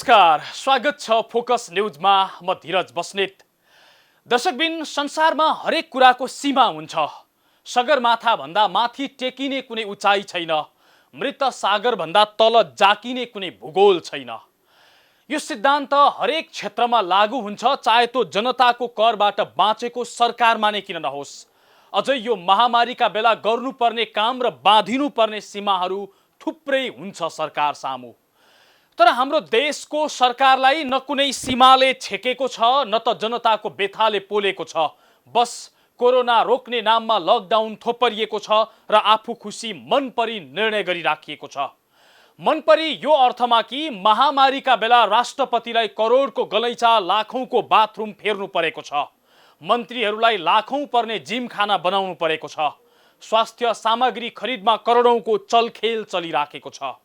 नमस्कार, स्वागत छ फोकस न्यूजमा। म धीरज बस्नेत। दर्शकबिन, संसारमा हरेक कुराको सीमा हुन्छ। सगरमाथा भन्दा माथि टेकिने कुनै उचाइ छैन। मृत सागर भन्दा तल जाकिने कुनै भूगोल छैन। यो सिद्धान्त हरेक क्षेत्रमा लागू हुन्छ, चाहे त्यो जनताको करबाट बाँचेको सरकारमा नै किन नहोस्। अझै यो महामारीका बेला गर्नुपर्ने काम र बाँधिनुपर्ने सीमाहरू थुप्रै हुन्छ सरकार सामु। तर हाम्रो देशको सरकारलाई न कुनै सीमाले छेकेको छ, न त जनताको बेथाले पोलेको छ। बस कोरोना रोक्ने नाममा लकडाउन थोपरिएको छ र आफू खुसी मनपरी निर्णय गरिराखिएको छ। मनपरी यो अर्थमा कि महामारीका बेला राष्ट्रपतिलाई करोडको गलैँचा, लाखौंको बाथरुम फेर्नु परेको छ। मन्त्रीहरूलाई लाखौं पर्ने जिमखाना बनाउनु परेको छ। स्वास्थ्य सामग्री खरिदमा करोडौंको चलखेल चलिराखेको छ।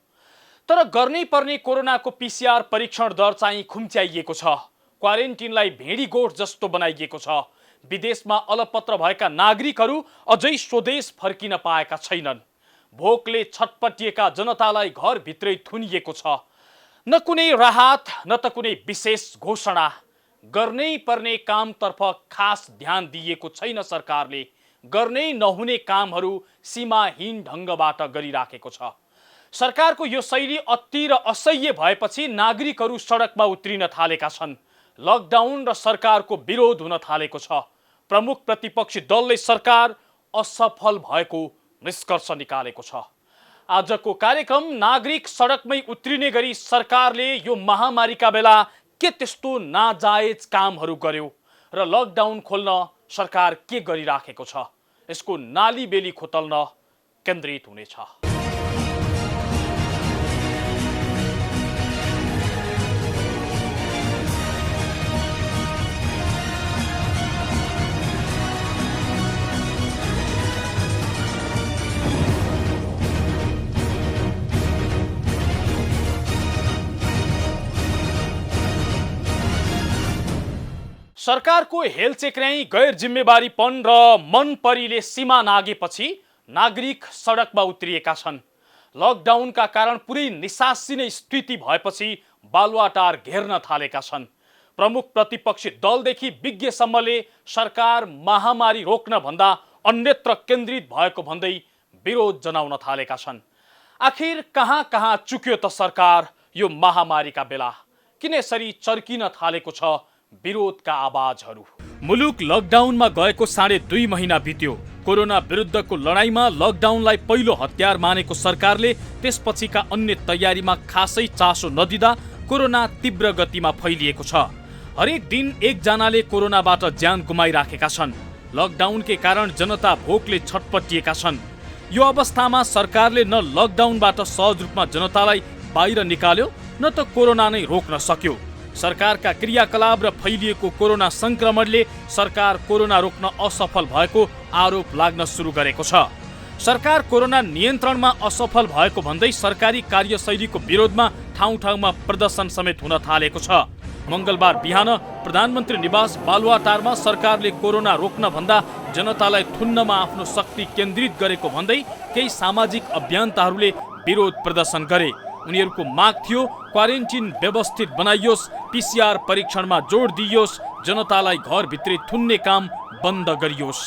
तर गर्नै पर्ने कोरोनाको पीसीआर परीक्षण दर चाहिँ खुम्च्याइएको छ। क्वारेन्टिनलाई भेडीगोठ जस्तो बनाइएको छ। विदेशमा अलपत्र भएका नागरिकहरू अझै स्वदेश फर्किन पाएका छैनन्। भोकले छटपटिएका जनतालाई घरभित्रै थुनिएको छ। न कुनै राहत, न त कुनै विशेष घोषणा। गर्नै पर्ने कामतर्फ खास ध्यान दिएको छैन सरकारले। गर्नै नहुने कामहरू सीमाहीन ढङ्गबाट गरिराखेको छ। सरकारको यो शैली अति र असह्य भएपछि नागरिकहरू सडकमा उत्रिन थालेका छन्। लकडाउन र सरकारको विरोध हुन थालेको छ। प्रमुख प्रतिपक्षी दलले सरकार असफल भएको निष्कर्ष निकालेको छ। आजको कार्यक्रम नागरिक सडकमै उत्रिने गरी सरकारले यो महामारीका बेला के त्यस्तो नाजायज कामहरू गर्यो र लकडाउन खोल्न सरकार के गरिराखेको छ, यसको नालीबेली खोतल्न केन्द्रित हुनेछ। सरकारको हेलचेक्र्याई, गैर जिम्मेवारीपन र मनपरीले सीमा नागेपछि नागरिक सडकमा उत्रिएका छन्। लकडाउनका कारण पुरै निसासिने स्थिति भएपछि बालुवाटार घेर्न थालेका छन्। प्रमुख प्रतिपक्षी दलदेखि विज्ञसम्मले सरकार महामारी रोक्न भन्दा अन्यत्र केन्द्रित भएको भन्दै विरोध जनाउन थालेका छन्। आखिर कहाँ कहाँ चुक्यो त सरकार यो महामारीका बेला? किन यसरी चर्किन थालेको छ विरोधका आवाजहरू? मुलुक लकडाउनमा गएको 2.5 महिना बित्यो। कोरोना विरुद्धको लडाईँमा लकडाउनलाई पहिलो हतियार मानेको सरकारले त्यसपछिका अन्य तयारीमा खासै चासो नदिँदा कोरोना तीव्र गतिमा फैलिएको छ। हरेक दिन एकजनाले कोरोनाबाट ज्यान गुमाइराखेका छन्। लकडाउनकै कारण जनता भोकले छटपटिएका छन्। यो अवस्थामा सरकारले न लकडाउनबाट सहज रूपमा जनतालाई बाहिर निकाल्यो, न त कोरोना नै रोक्न सक्यो। सरकारका क्रियाकलाप र फैलिएको कोरोना संक्रमणले सरकार कोरोना रोक्न असफल भएको आरोप लाग्न सुरु गरेको छ। सरकार कोरोना नियन्त्रणमा असफल भएको भन्दै सरकारी कार्यशैलीको विरोधमा ठाउँ ठाउँमा प्रदर्शन समेत हुन थालेको छ। मंगलबार बिहान प्रधानमन्त्री निवास बालुवाटारमा सरकारले कोरोना रोक्न भन्दा जनतालाई थुन्नमा आफ्नो शक्ति केन्द्रित गरेको भन्दै केही सामाजिक अभियन्ताहरूले विरोध प्रदर्शन गरे। उनीहरूको माग थियो क्वारेन्टिन व्यवस्थित बनाइयोस्, पीसीआर परीक्षणमा जोड दिइयोस्, जनतालाई घरभित्रै थुन्ने काम बन्द गरियोस्।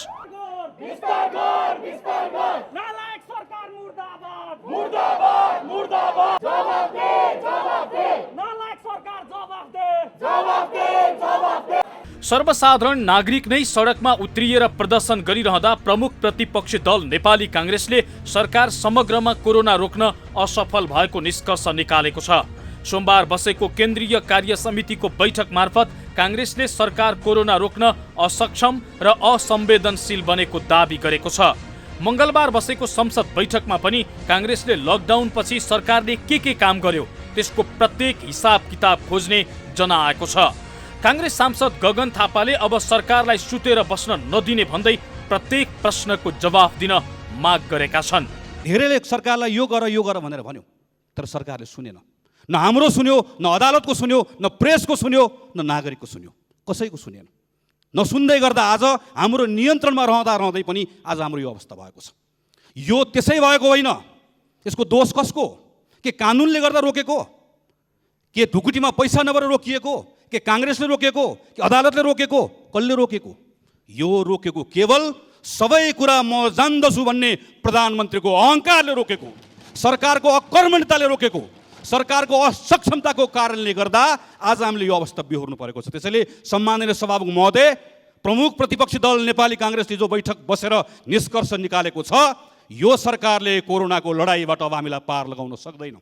सर्वसाधारण नागरिक नै सडकमा उत्रिएर प्रदर्शन गरिरहँदा प्रमुख प्रतिपक्षी दल नेपाली कांग्रेसले सरकार समग्रमा कोरोना रोक्न असफल भएको निष्कर्ष निकालेको छ। सोमबार बसेको केन्द्रीय कार्य समितिको बैठक मार्फत कांग्रेसले सरकार कोरोना रोक्न असक्षम र असंवेदनशील बनेको दाबी गरेको छ। मंगलबार बसेको संसद बैठकमा पनि कांग्रेसले लकडाउन पछि सरकारले के काम गर्यो त्यसको प्रत्येक हिसाब किताब खोज्ने जनाएको छ। कांग्रेस सांसद गगन थापाले अब सरकारलाई सुतेर बस्न नदिने भन्दै प्रत्येक प्रश्नको जवाफ दिन माग गरेका छन्। धेरैले सरकारलाई यो गर भनेर भन्यो, तर सरकारले सुनेन। न हाम्रो सुन्यो, न अदालतको सुन्यो, न प्रेसको सुन्यो, न नागरिकको सुन्यो, कसैको सुनेन। नसुन्दै गर्दा आज हाम्रो नियन्त्रणमा रहँदै पनि आज हाम्रो यो अवस्था भएको छ। यो त्यसै भएको होइन। यसको दोष कसको? के कानुनले गर्दा रोकेको? के ढुकुटीमा पैसा नभएर रोकिएको, के काङ्ग्रेसले रोकेको, कि अदालतले रोकेको, कसले रोकेको? यो रोकेको केवल सबै कुरा म जान्दछु भन्ने प्रधानमन्त्रीको अहङ्कारले रोकेको, सरकारको अकर्मण्यताले रोकेको, सरकारको असक्षमताको कारणले गर्दा आज हामीले यो अवस्था बिहोर्नु परेको छ। त्यसैले सम्माननीय सभामुख महोदय, प्रमुख प्रतिपक्षी दल नेपाली काङ्ग्रेसले जो बैठक बसेर निष्कर्ष निकालेको छ, यो सरकारले कोरोनाको लडाइँबाट अब हामीलाई पार लगाउन सक्दैन।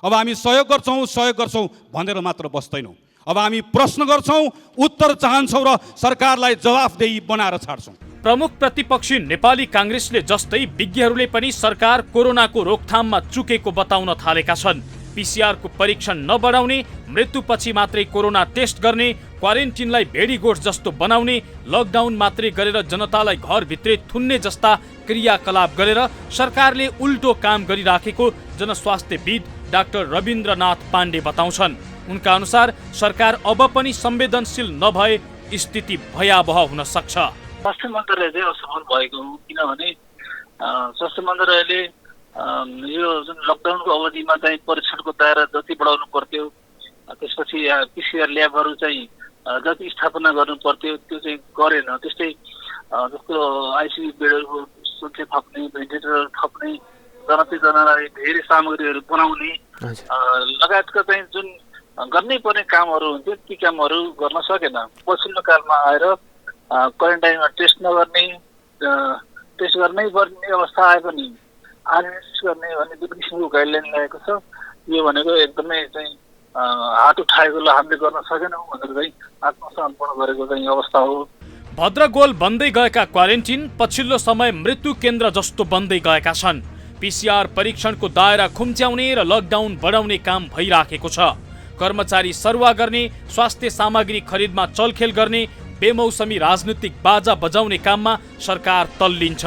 अब हामी सहयोग गर्छौँ भनेर मात्र बस्दैनौँ। अब हामी प्रश्न गर्छौँ, उत्तर चाहन्छौँ र सरकारलाई जवाफदेही बनाएर छाड्छौँ। प्रमुख प्रतिपक्षी नेपाली काङ्ग्रेसले जस्तै विज्ञहरूले पनि सरकार कोरोनाको रोकथाममा चुकेको बताउन थालेका छन्। PCR को परीक्षण नबढाउने, मृत्युपछि मात्रै कोरोना टेस्ट गर्ने, क्वारेन्टिनलाई भेडीगोठ जस्तो बनाउने, लकडाउन मात्रै गरेर जनतालाई घरभित्रै थुन्ने जस्ता क्रियाकलाप गरेर सरकारले उल्टो काम गरिराखेको जनस्वास्थ्यविद डाक्टर रविन्द्रनाथ पाण्डे बताउँछन्। उनका अनुसार सरकार अब पनि संवेदनशील नभए स्थिति भयावह हुन सक्छ। स्वास्थ्य मन्त्रालय चाहिँ असफल भएको हो, किनभने स्वास्थ्य मन्त्रालयले यो जुन लकडाउनको अवधिमा चाहिँ परीक्षणको दायरा जति बढाउनु पर्थ्यो, त्यसपछि PCR ल्याबहरू चाहिँ जति स्थापना गर्नु पर्थ्यो त्यो चाहिँ गरेन। त्यस्तै जस्तो ICU बेडहरूको सङ्ख्या थप्ने, भेन्टिलेटर थप्ने, जनालाई धेरै सामग्रीहरू बनाउने लगायतका चाहिँ जुन गर्नै पर्ने कामहरू हुन्थ्यो ती कामहरू गर्न सकेन। पछिल्लो कालमा आएर क्वारेन्टाइनमा टेस्ट नगर्ने, टेस्ट गर्नै पर्ने अवस्था आए पनि आरएस गर्ने भन्ने जुन किसिमको गाइडलाइन ल्याएको छ, यो भनेको एकदमै चाहिँ हात उठाएको ल हामीले गर्न सकेनौँ भनेर चाहिँ आत्मसमर्पण गरेको चाहिँ अवस्था हो। भद्रगोल बन्दै गएका क्वारेन्टिन पछिल्लो समय मृत्यु केन्द्र जस्तो बन्दै गएका छन्। PCR परीक्षणको दायरा खुम्च्याउने र लकडाउन बढाउने काम भइराखेको छ। कर्मचारी सरुवा गर्ने, स्वास्थ्य सामग्री खरिदमा चलखेल गर्ने, बेमौसमी राजनीतिक बाजा बजाउने काममा सरकार तल्लिन्छ।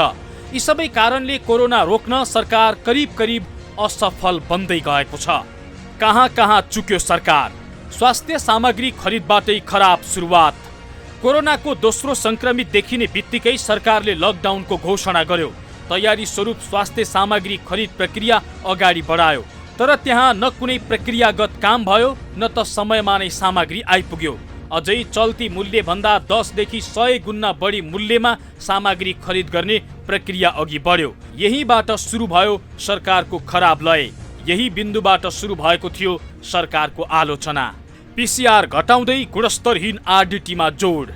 यी सबै कारणले कोरोना रोक्न सरकार करिब करिब असफल बन्दै गएको छ। कहाँ कहाँ चुक्यो सरकार? स्वास्थ्य सामग्री खरिदबाटै खराब सुरुवात। कोरोनाको दोस्रो संक्रमित देखिने बित्तिकै सरकारले लकडाउनको घोषणा गर्यो। तयारी स्वरूप स्वास्थ्य सामग्री खरिद प्रक्रिया अगाडि बढायो, तर त्यहाँ न कुनै प्रक्रियागत काम भयो न त समयमा नै सामग्री आइपुग्यो। अझै चल्ती मूल्य भन्दा 10 देखि 100 गुणा बढी मूल्यमा सामग्री खरिद गर्ने प्रक्रिया अघि बढ्यो। यहीबाट सुरु भयो सरकारको खराब लय। यही बिन्दुबाट सुरु भएको थियो सरकारको आलोचना। PCR घटाउँदै गुणस्तरहीन RDTमा जोड।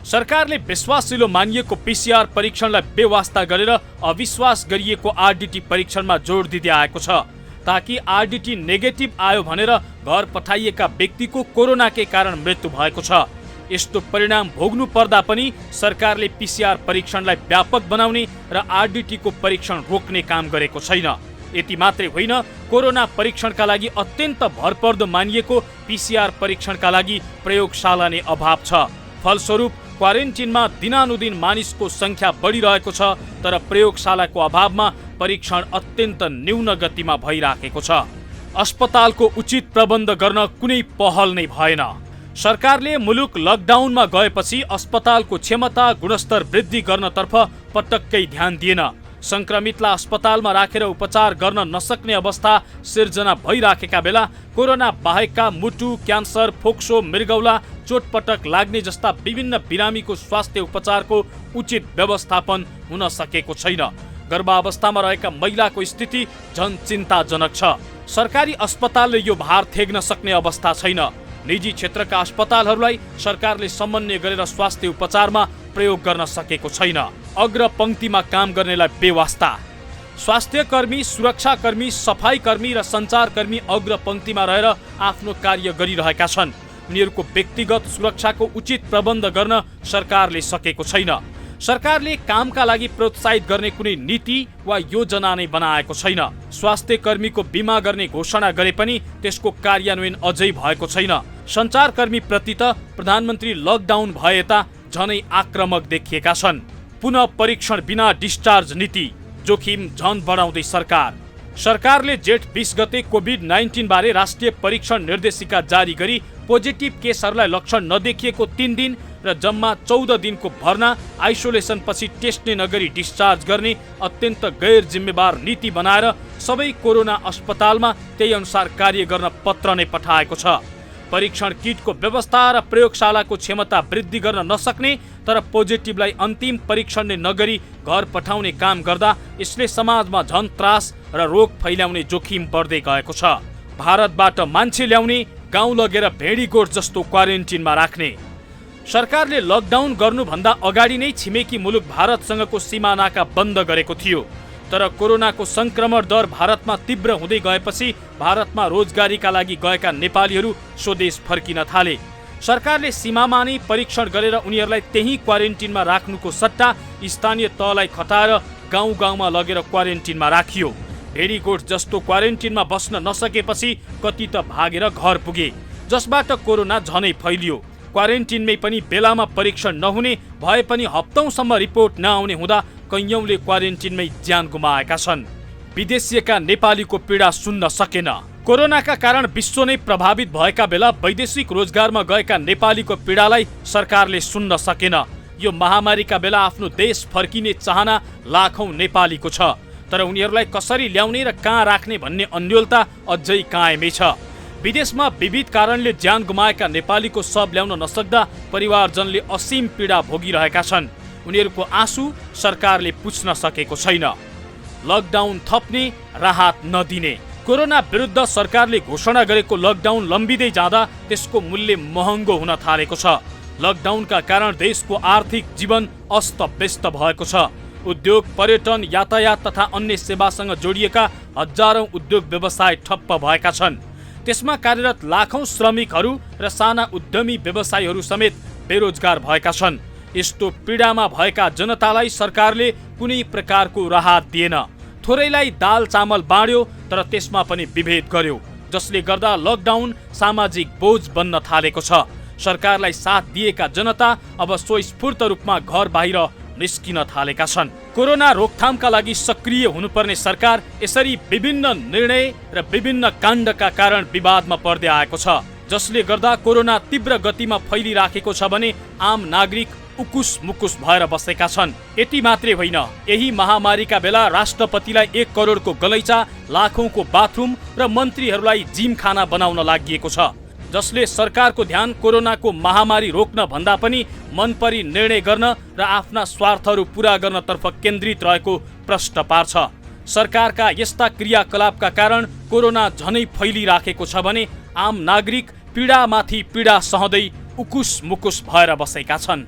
सरकारले विश्वासिलो मानिएको PCR परीक्षणलाई बेवास्ता गरेर अविश्वास गरिएको RDT परीक्षणमा जोड दिँदै आएको छ, ताकि RDT नेगेटिभ आयो भनेर घर पठाइएका व्यक्तिको कोरोनाकै कारण मृत्यु भएको छ। यस्तो परिणाम भोग्नु पर्दा पनि सरकारले PCR परीक्षणलाई व्यापक बनाउने र RDT को परीक्षण रोक्ने काम गरेको छैन। यति मात्रै होइन, कोरोना परीक्षणका लागि अत्यन्त भरपर्दो मानिएको PCR परीक्षणका लागि प्रयोगशाला नै अभाव छ। फलस्वरूप क्वारेन्टिनमा दिनानुदिन मानिसको संख्या बढिरहेको छ, तर प्रयोगशालाको अभावमा परीक्षण अत्यन्त न्यून गतिमा भइराखेको छ। अस्पतालको उचित प्रबन्ध गर्न कुनै पहल नै भएन। सरकारले मुलुक लकडाउनमा गएपछि अस्पतालको क्षमता गुणस्तर वृद्धि गर्नतर्फ पटक्कै ध्यान दिएन। संक्रमितलाई अस्पतालमा राखेर उपचार गर्न नसक्ने अवस्था सिर्जना भइराखेका बेला कोरोना बाहेकका मुटु, क्यान्सर, फोक्सो, मृगौला, चोटपटक लाग्ने जस्ता विभिन्न बिरामीको स्वास्थ्य उपचारको उचित व्यवस्थापन हुन सकेको छैन। गर्भावस्थामा रहेका महिलाको स्थिति झन चिन्ताजनक छ। सरकारी अस्पतालले यो भार थेग्न सक्ने अवस्था छैन। निजी क्षेत्रका अस्पतालहरूलाई सरकारले समन्वय गरेर स्वास्थ्य उपचारमा प्रयोग गर्न सकेको छैन। अग्र पंक्तिमा काम गर्नेलाई बेवास्ता। स्वास्थ्य कर्मी, सुरक्षाकर्मी, सफाईकर्मी र सञ्चारकर्मी अग्र पंक्तिमा रहेर आफ्नो कार्य गरिरहेका छन्। उनीहरूको व्यक्तिगत सुरक्षाको उचित प्रबन्ध गर्न सरकारले सकेको छैन। सरकारले कामका लागि प्रोत्साहित गर्ने कुनै नीति वा योजना नै बनाएको छैन। स्वास्थ्य कर्मीको बिमा गर्ने घोषणा गरे पनि त्यसको कार्यान्वयन अझै भएको छैन। सञ्चारकर्मी प्रति त प्रधानमन्त्री लकडाउन भए यता झनै आक्रामक देखिएका छन्। पुनः परीक्षण बिना डिस्चार्ज नीति, जोखिम झन बढाउँदै सरकार। सरकारले जेठ 20 गते कोभिड-19 बारे राष्ट्रिय परीक्षण निर्देशिका जारी गरी पोजिटिभ केसहरूलाई लक्षण नदेखिएको 3 दिन र जम्मा 14 दिनको भर्ना आइसोलेसनपछि टेस्ट नै नगरी डिस्चार्ज गर्ने अत्यन्त गैर जिम्मेवार नीति बनाएर सबै कोरोना अस्पतालमा त्यही अनुसार कार्य गर्न पत्र नै पठाएको छ। परीक्षण किटको व्यवस्था र प्रयोगशालाको क्षमता वृद्धि गर्न नसक्ने तर पोजिटिभलाई अन्तिम परीक्षण नै नगरी घर पठाउने काम गर्दा यसले समाजमा झन त्रास र रोग फैल्याउने जोखिम बढ्दै गएको छ। भारतबाट मान्छे ल्याउने, गाउँ लगेर भेडीगोठ जस्तो क्वारेन्टिनमा राख्ने। सरकारले लकडाउन गर्नुभन्दा अगाडि नै छिमेकी मुलुक भारतसँगको सीमा नाका बन्द गरेको थियो, तर कोरोनाको संक्रमण दर भारतमा तीव्र हुँदै गएपछि भारतमा रोजगारीका लागि गएका नेपालीहरू स्वदेश फर्किन थाले। सरकारले सीमामा नै परीक्षण गरेर उनीहरूलाई त्यही क्वारेन्टिनमा राख्नुको सट्टा स्थानीय तहलाई खटाएर गाउँ गाउँमा लगेर क्वारेन्टिनमा राखियो। भेडीगोठ जस्तो क्वारेन्टिनमा बस्न नसकेपछि कति त भागेर घर पुगे, जसबाट कोरोना झनै फैलियो। क्वारेन्टिनमै पनि बेलामा परीक्षण नहुने भए पनि हप्तौंसम्म रिपोर्ट नआउने हुँदा कैयौंले क्वारेन्टिनमै ज्यान गुमाएका छन्। विदेशिएका नेपालीको पीडा सुन्न सकेन। कोरोनाका कारण विश्व नै प्रभावित भएका बेला वैदेशिक रोजगारमा गएका नेपालीको पीडालाई सरकारले सुन्न सकेन। यो महामारीका बेला आफ्नो देश फर्किने चाहना लाखौं नेपालीको छ, तर उनीहरूलाई कसरी ल्याउने र कहाँ राख्ने भन्ने अन्योलता अझै कायमै छ। विदेशमा विविध कारणले ज्यान गुमाएका नेपालीको शव ल्याउन नसक्दा परिवारजनले असीम पीडा भोगिरहेका छन्। उनीहरूको आँसु सरकारले पुछ्न सकेको छैन। लकडाउन थप्ने, राहत नदिने। कोरोना विरुद्ध सरकारले घोषणा गरेको लकडाउन लम्बिँदै जाँदा त्यसको मूल्य महँगो हुन थालेको छ। लकडाउनका कारण देशको आर्थिक जीवन अस्तव्यस्त भएको छ। उद्योग, पर्यटन, यातायात तथा अन्य सेवासँग जोडिएका हजारौं उद्योग व्यवसाय ठप्प भएका छन्। त्यसमा कार्यरत लाखौं श्रमिकहरू र साना उद्यमी व्यवसायीहरू समेत बेरोजगार भएका छन्। यस्तो पीडामा भएका जनतालाई सरकारले कुनै प्रकारको राहत दिएन। थोरैलाई दाल चामल बाँड्यो, तर त्यसमा पनि विभेद गर्यो, जसले गर्दा लकडाउन सामाजिक बोझ बन्न थालेको छ। सरकारलाई साथ दिएका जनता अब स्वस्फूर्त रूपमा घर बाहिर निस्किन थालेका छन्। कोरोना रोकथामका लागि सक्रिय हुनुपर्ने सरकार यसरी विभिन्न निर्णय र विभिन्न काण्डका कारण विवादमा पर्दै आएको छ, जसले गर्दा कोरोना तीव्र गतिमा फैलिराखेको छ भने आम नागरिक उकुस मुकुस भएर बसेका छन्। यति मात्रै होइन, यही महामारीका बेला राष्ट्रपतिलाई 1 करोडको गलैँचा, लाखौंको बाथरुम र मन्त्रीहरूलाई जिमखाना बनाउन लागिएको छ, जसले सरकारको ध्यान कोरोनाको महामारी रोक्न भन्दा पनि मनपरी निर्णय गर्न र आफ्ना स्वार्थहरू पूरा गर्नतर्फ केन्द्रित रहेको प्रश्न पार्छ। सरकारका यस्ता क्रियाकलापका कारण कोरोना झनै फैलिराखेको छ भने आम नागरिक पीडामाथि पीडा सहँदै उकुस मुकुस भएर बसेका छन्।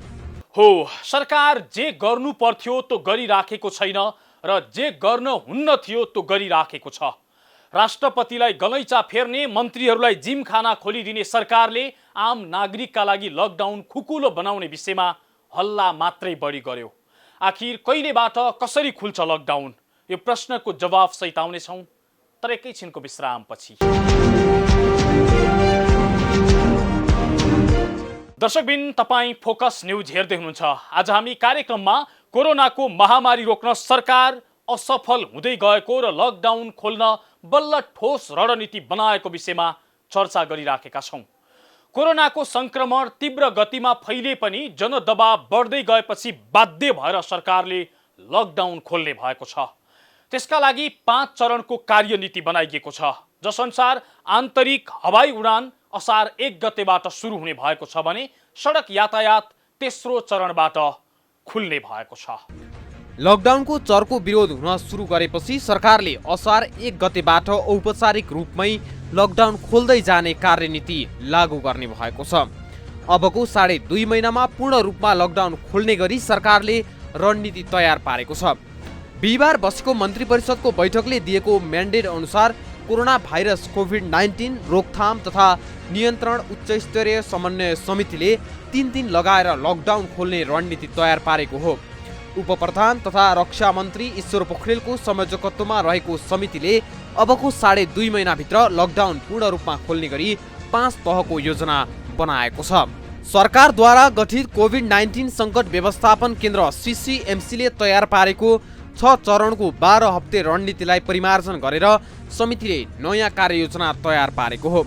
हो, सरकार जे गर्नु पर्थ्यो त्यो गरिराखेको छैन र जे गर्न हुन्न थियो त्यो गरिराखेको छ। राष्ट्रपतिलाई गलैँचा फेर्ने, मन्त्रीहरूलाई जिमखाना खोलिदिने सरकारले आम नागरिकका लागि लकडाउन खुकुलो बनाउने विषयमा हल्ला मात्रै बढी गर्यो। आखिर कहिलेबाट कसरी खुल्छ लकडाउन? यो प्रश्नको जवाफ सहित आउनेछौँ, तर एकैछिनको विश्रामपछि। दर्शकबिन, तपाईँ फोकस न्युज हेर्दै हुनुहुन्छ। आज हामी कार्यक्रममा कोरोनाको महामारी रोक्न सरकार असफल हुँदै गएको र लकडाउन खोल्न बल्ल ठोस रणनीति बनाएको विषयमा चर्चा गरिराखेका छौँ। कोरोनाको संक्रमण तीव्र गतिमा फैले पनि जनदबाव बढ्दै गएपछि बाध्य भएर सरकारले लकडाउन खोल्ने भएको छ। त्यसका लागि 5 चरणको कार्यनीति बनाइएको छ, जसअनुसार आन्तरिक हवाई उडान असार 1 गतेबाट सुरु हुने भएको छ भने सडक यातायात तेस्रो चरणबाट खुल्ने भएको छ। लकडाउनको चर्को विरोध हुन सुरु गरेपछि सरकारले असार 1 गतेबाट औपचारिक रूपमै लकडाउन खोल्दै जाने कार्यनीति लागू गर्ने भएको छ। अबको 2.5 महिनामा पूर्ण रूपमा लकडाउन खोल्ने गरी सरकारले रणनीति तयार पारेको छ। बिहिबार बसेको मन्त्री परिषदको बैठकले दिएको म्यान्डेट अनुसार कोरोना भाइरस कोभिड-19 रोकथाम तथा नियन्त्रण उच्चस्तरीय समन्वय समितिले 3 दिन लगाएर लकडाउन खोल्ने रणनीति तयार पारेको हो। उपप्रधान तथा रक्षा मन्त्री ईश्वर पोखरेलको संयोजकत्वमा रहेको समितिले अबको 2.5 महिनाभित्र लकडाउन पूर्ण रूपमा खोल्ने गरी 5 तहको योजना बनाएको छ। सरकारद्वारा गठित कोभिड-19 सङ्कट व्यवस्थापन केन्द्र CCMCले तयार पारेको 6 चरणको 12 हप्ते रणनीतिलाई परिमार्जन गरेर समितिले नयाँ कार्ययोजना तयार पारेको हो।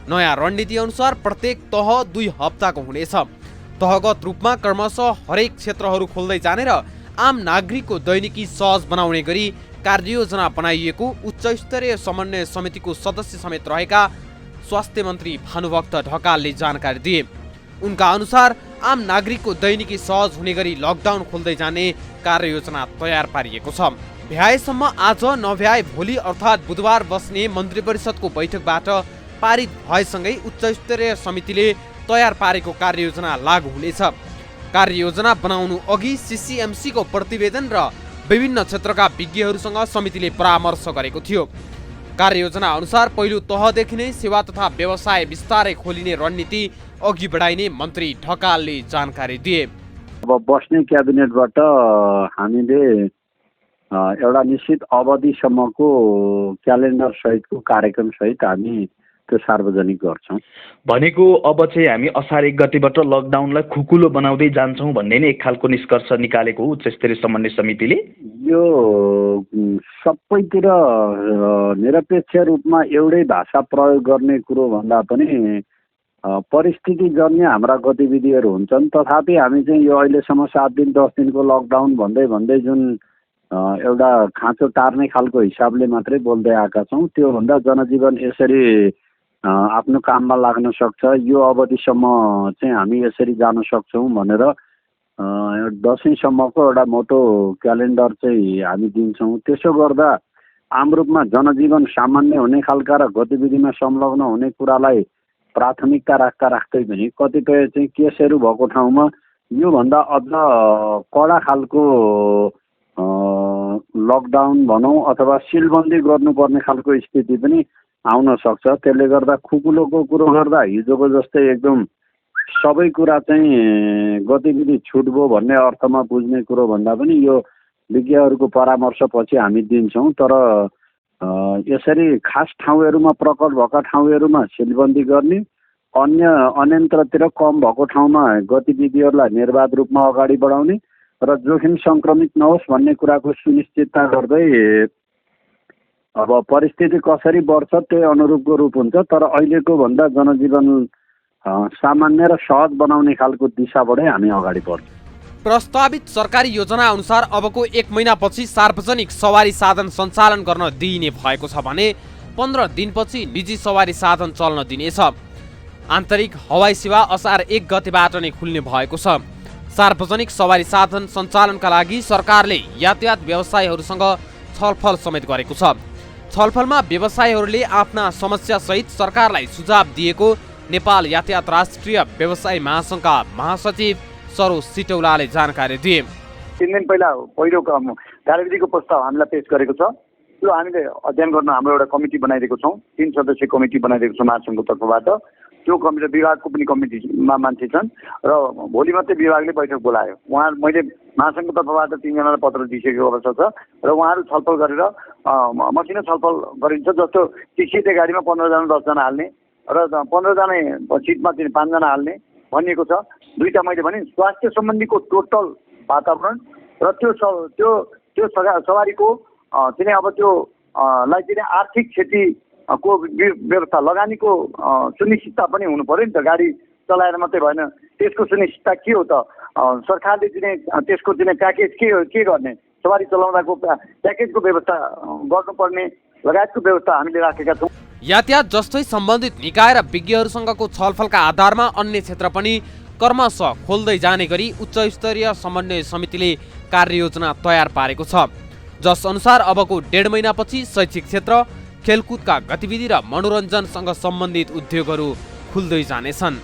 नयाँ रणनीति अनुसार प्रत्येक तह 2 हप्ताको हुनेछ। तहगत रूपमा क्रमशः हरेक क्षेत्रहरू खोल्दै जाने र आम नागरिकको दैनिकी सहज बनाउने गरी कार्ययोजना बनाइएको उच्च स्तरीय समन्वय समितिको सदस्य समेत रहेका स्वास्थ्य मन्त्री भानुभक्त ढकालले जानकारी दिए। उनका अनुसार आम नागरिकको दैनिकी सहज हुने गरी लकडाउन खोल्दै जाने कार्ययोजना तयार पारिएको छ। भ्याएसम्म आज नभ्याए भोलि अर्थात् बुधबार बस्ने मन्त्री परिषदको बैठकबाट पारित भएसँगै उच्च स्तरीय समितिले तयार पारेको कार्ययोजना लागू हुनेछ। कार्ययोजना बनाउनु अघि सीसीएमसीको प्रतिवेदन र विभिन्न क्षेत्रका विज्ञहरूसँग समितिले परामर्श गरेको थियो। कार्ययोजना अनुसार पहिलो तहदेखि नै सेवा तथा व्यवसाय बिस्तारै खोलिने रणनीति अघि बढाइने मन्त्री ढकालले जानकारी दिए। अब बस्ने क्याबिनेटबाट हामीले एउटा निश्चित अवधिसम्मको क्यालेन्डर सहितको कार्यक्रम सहित हामी त्यो सार्वजनिक गर्छौँ। भनेको अब चाहिँ हामी असार 1 गतेबाट लकडाउनलाई खुकुलो बनाउँदै जान्छौँ भन्ने नै एक खालको निष्कर्ष निकालेको उच्च स्तरीय समन्वय समितिले। यो सबैतिर निरपेक्ष रूपमा एउटै भाषा प्रयोग गर्ने कुरो भन्दा पनि परिस्थितिजन्य हाम्रा गतिविधिहरू हुन्छन्। तथापि हामी चाहिँ यो अहिलेसम्म 7 दिन 10 दिनको लकडाउन भन्दै जुन एउटा खाँचो टार्ने खालको हिसाबले मात्रै बोल्दै आएका छौँ, त्योभन्दा जनजीवन यसरी आफ्नो काममा लाग्न सक्छ, यो अवधिसम्म चाहिँ हामी यसरी जान सक्छौँ भनेर दसैँसम्मको एउटा मोटो क्यालेन्डर चाहिँ हामी दिन्छौँ। त्यसो गर्दा आम रूपमा जनजीवन सामान्य हुने खालका र गतिविधिमा संलग्न हुने कुरालाई प्राथमिकता राख्दै पनि कतिपय चाहिँ केसहरू भएको ठाउँमा योभन्दा अझ कडा खालको लकडाउन भनौँ अथवा सिलबन्दी गर्नुपर्ने खालको स्थिति पनि आउन सक्छ। त्यसले गर्दा खुकुलोको कुरो गर्दा हिजोको जस्तै एकदम सबै कुरा चाहिँ गतिविधि छुट्यो भन्ने अर्थमा बुझ्ने कुरो भन्दा पनि यो विज्ञहरूको परामर्शपछि हामी दिन्छौँ। तर यसरी खास ठाउँहरूमा प्रकट भएका ठाउँहरूमा सिलबन्दी गर्ने, अन्य अन्यत्रतिर कम भएको ठाउँमा गतिविधिहरूलाई निर्वाध रूपमा अगाडि बढाउने र जोखिम सङ्क्रमित नहोस् भन्ने कुराको सुनिश्चितता गर्दै अब परिस्थिति कसरी बढ्छ त्यही अनुरूपको रूप हुन्छ। तर अहिलेको भन्दा जनजीवन सामान्य र सहज बनाउने खालको दिशाबाटै हामी अगाडि बढ्छौँ। प्रस्तावित सरकारी योजना अनुसार अबको 1 महिनापछि सार्वजनिक सवारी साधन सञ्चालन गर्न दिइने भएको छ भने 15 दिनपछि निजी सवारी साधन चल्न दिनेछ। आन्तरिक हवाई सेवा असार 1 गतेबाट नै खुल्ने भएको छ। सार्वजनिक सवारी साधन सञ्चालनका लागि सरकारले यातायात व्यवसायीहरूसँग छलफल समेत गरेको छ। छलफलमा व्यवसायीहरूले आफ्ना समस्यासहित सरकारलाई सुझाव दिएको नेपाल यातायात राष्ट्रिय व्यवसायी महासङ्घका महासचिव सरोज सिटौलाले जानकारी दिए। 3 दिन पहिलो कार्यविधिको प्रस्ताव हामीलाई पेश गरेको छ। त्यो हामीले अध्ययन गर्न हाम्रो एउटा कमिटी बनाइदिएको छौँ। 3 सदस्यीय कमिटी बनाइदिएको छौँ महासङ्घको तर्फबाट। त्यो कमिटी विभागको पनि कमिटीमा मान्छे छन् र भोलि मात्रै विभागले बैठक बोलायो। मैले महासङ्घको तर्फबाट 3 जनालाई पत्र दिइसकेको अवस्था छ र उहाँहरू छलफल गरेर मसिनो छलफल गरिन्छ। जस्तो टिसिए गाडीमा 15 जना 10 जना हाल्ने र 15 जना सिटमा चाहिँ 5 जना हाल्ने भनिएको छ। दुईटा मैले भने स्वास्थ्य सम्बन्धीको टोटल वातावरण र त्यो सवारीको चाहिँ अब त्यो लाई चाहिँ आर्थिक क्षति को व्यवस्था लगानीको सुनिश्चितता पनि हुनु पर्यो नि त। गाडी चलाएर मात्रै भएन, त्यसको सुनिश्चितता के हो त? सरकारले चाहिँ त्यसको चाहिँ प्याकेज के गर्ने, सवारी चलाउँदाको प्याकेजको व्यवस्था गर्नुपर्ने लगायतको व्यवस्था हामीले राखेका छौँ। यातायात जस्तै सम्बन्धित निकाय र विज्ञहरूसँगको छलफलका आधारमा अन्य क्षेत्र पनि क्रमशः खोल्दै जाने गरी उच्च स्तरीय समन्वय समितिले कार्ययोजना तयार पारेको छ। जस अनुसार अबको 1.5 महिनापछि शैक्षिक क्षेत्र, खेलकुदका गतिविधि र मनोरञ्जनसँग सम्बन्धित उद्योगहरू खुल्दै जानेछन्।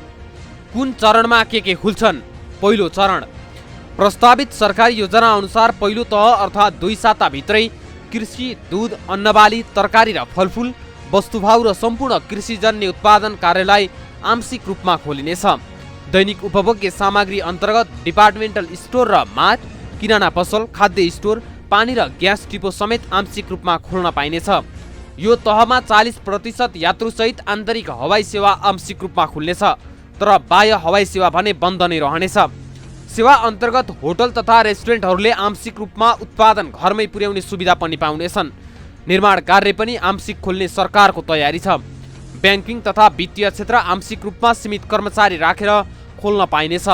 कुन चरणमा के खुल्छन्? पहिलो चरण प्रस्तावित सरकारी योजना अनुसार पहिलो तह अर्थात् 2 साताभित्रै कृषि, दूध, अन्नबाली, तरकारी र फलफुल, वस्तुभाउ र सम्पूर्ण कृषिजन्य उत्पादन कार्यालय आंशिक रूपमा खोलिनेछ। दैनिक उपभोग्य सामग्री अन्तर्गत डिपार्टमेन्टल स्टोर र मार्ट, किराना पसल, खाद्य स्टोर, पानी र ग्यास डिपो समेत आंशिक रूपमा खोल्न पाइनेछ। यो तहमा 40% यात्रुसहित आन्तरिक हवाई सेवा आंशिक रूपमा खुल्नेछ, तर बाह्य हवाई सेवा भने बन्द नै रहनेछ। सेवा अन्तर्गत होटल तथा रेस्टुरेन्टहरूले आंशिक रूपमा उत्पादन घरमै पुर्याउने सुविधा पनि पाउनेछन्। निर्माण कार्य पनि आंशिक खोल्ने सरकारको तयारी छ। ब्याङ्किङ तथा वित्तीय क्षेत्र आंशिक रूपमा सीमित कर्मचारी राखेर खोल्न पाइनेछ।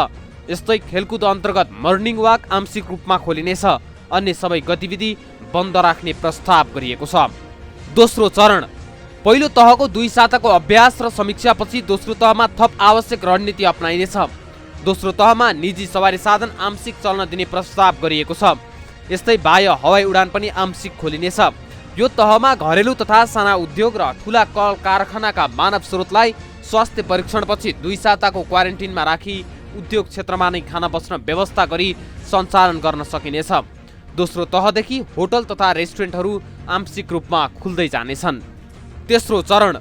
यस्तै खेलकुद अन्तर्गत मर्निङ वाक आंशिक रूपमा खोलिनेछ। अन्य सबै गतिविधि बन्द राख्ने प्रस्ताव गरिएको छ। दोस्रो चरण पहिलो तहको 2 साताको अभ्यास र समीक्षापछि दोस्रो तहमा थप आवश्यक रणनीति अपनाइनेछ। दोस्रो तहमा निजी सवारी साधन आंशिक चल्न दिने प्रस्ताव गरिएको छ। यस्तै बाह्य हवाई उडान पनि आंशिक खोलिनेछ। यो तहमा घरेलु तथा साना उद्योग र ठूला कल कारखानाका मानव स्रोतलाई स्वास्थ्य परीक्षणपछि 2 साताको क्वारेन्टिनमा राखी उद्योग क्षेत्रमा नै खाना बस्न व्यवस्था गरी सञ्चालन गर्न सकिनेछ। दोस्रो तहदेखि होटल तथा रेस्टुरेन्टहरू आंशिक रूपमा खुल्दै जानेछन्। तेस्रो चरण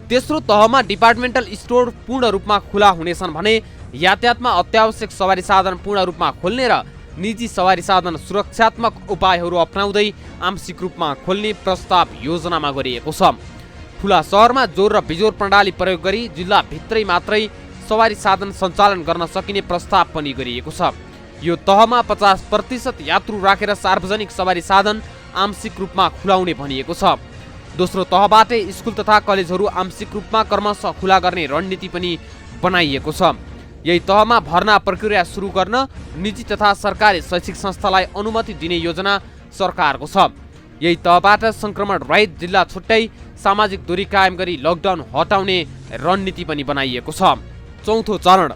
तेस्रो तहमा डिपार्टमेन्टल स्टोर पूर्ण रूपमा खुला हुनेछन् भने यातायातमा अत्यावश्यक सवारी साधन पूर्ण रूपमा खोल्ने र निजी सवारी साधन सुरक्षात्मक उपायहरू अपनाउँदै आंशिक रूपमा खोल्ने प्रस्ताव योजनामा गरिएको छ। ठुला शहरमा जोर र बिजोर प्रणाली प्रयोग गरी जिल्लाभित्रै मात्रै सवारी साधन सञ्चालन गर्न सकिने प्रस्ताव पनि गरिएको छ। यो तहमा 50% यात्रु राखेर सार्वजनिक सवारी साधन आंशिक रूपमा खुलाउने भनिएको छ। दोस्रो तहबाटै स्कुल तथा कलेजहरू आंशिक रूपमा क्रमशः खुला गर्ने रणनीति पनि बनाइएको छ। यही तहमा भर्ना प्रक्रिया सुरु गर्न निजी तथा सरकारी शैक्षिक संस्थालाई अनुमति दिने योजना सरकारको छ। यही तहबाट संक्रमण रहित जिल्ला छुट्टै सामाजिक दूरी कायम गरी लकडाउन हटाउने रणनीति पनि बनाइएको छ। चौथो चरण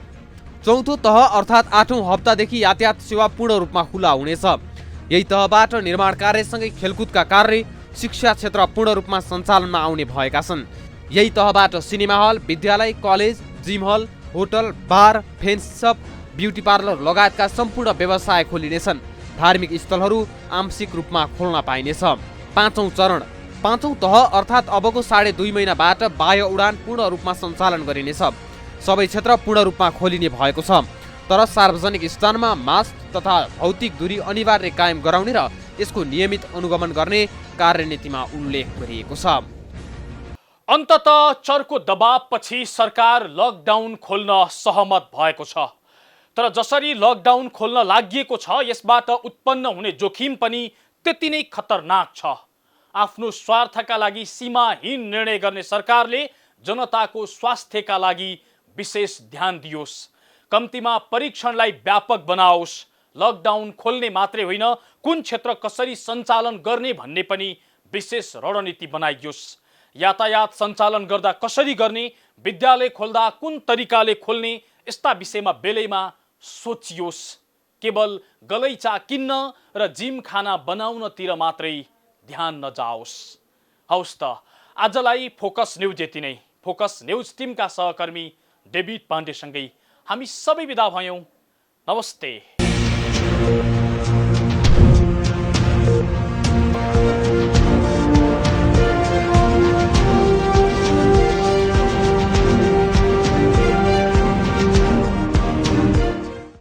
चौथो तह अर्थात् 8औं हप्तादेखि यातायात सेवा पूर्ण रूपमा खुला हुनेछ। यही तहबाट निर्माण कार्यसँगै खेलकुदका कार्य शिक्षा क्षेत्र पूर्ण रूपमा सञ्चालनमा आउने भएका छन्। यही तहबाट सिनेमा हल, विद्यालय, कलेज, जिम हल, होटल, बार, फेन्स सप, ब्युटी पार्लर लगायतका सम्पूर्ण व्यवसाय खोलिनेछन्। धार्मिक स्थलहरू आंशिक रूपमा खोल्न पाइनेछ। पाँचौं चरण पाँचौं तह अर्थात् अबको 2.5 महिनाबाट बाह्य उडान पूर्ण रूपमा सञ्चालन गरिनेछ। सबै क्षेत्र पूर्ण रूपमा खोलिने भएको छ, तर सार्वजनिक स्थानमा मास्क तथा भौतिक दूरी अनिवार्य कायम गराउने र यसको नियमित अनुगमन गर्ने कार्यनीतिमा उल्लेख गरिएको छ। अन्ततः चर्को दबावपछि सरकार लकडाउन खोल्न सहमत भएको छ। तर जसरी लकडाउन खोल्न लागिएको छ यसबाट उत्पन्न हुने जोखिम पनि त्यति नै खतरनाक छ। आफ्नो स्वार्थका लागि सीमाहीन निर्णय गर्ने सरकारले जनताको स्वास्थ्यका लागि विशेष ध्यान दियोस्। कम्तीमा परीक्षणलाई व्यापक बनाओस्। लकडाउन खोल्ने मात्रै होइन, कुन क्षेत्र कसरी सञ्चालन गर्ने भन्ने पनि विशेष रणनीति बनाइयोस्। यातायात सञ्चालन गर्दा कसरी गर्ने, विद्यालय खोल्दा कुन तरिकाले खोल्ने, यस्ता विषयमा बेलैमा सोचियोस्। केवल गलैँचा किन्न र जिम खाना बनाउनतिर मात्रै ध्यान नजाओस्। हौस् त, आजलाई फोकस न्युज यति नै। फोकस न्युज टिमका सहकर्मी डेभिड पाण्डेसँगै हामी सबै बिदा भयौँ। नमस्ते।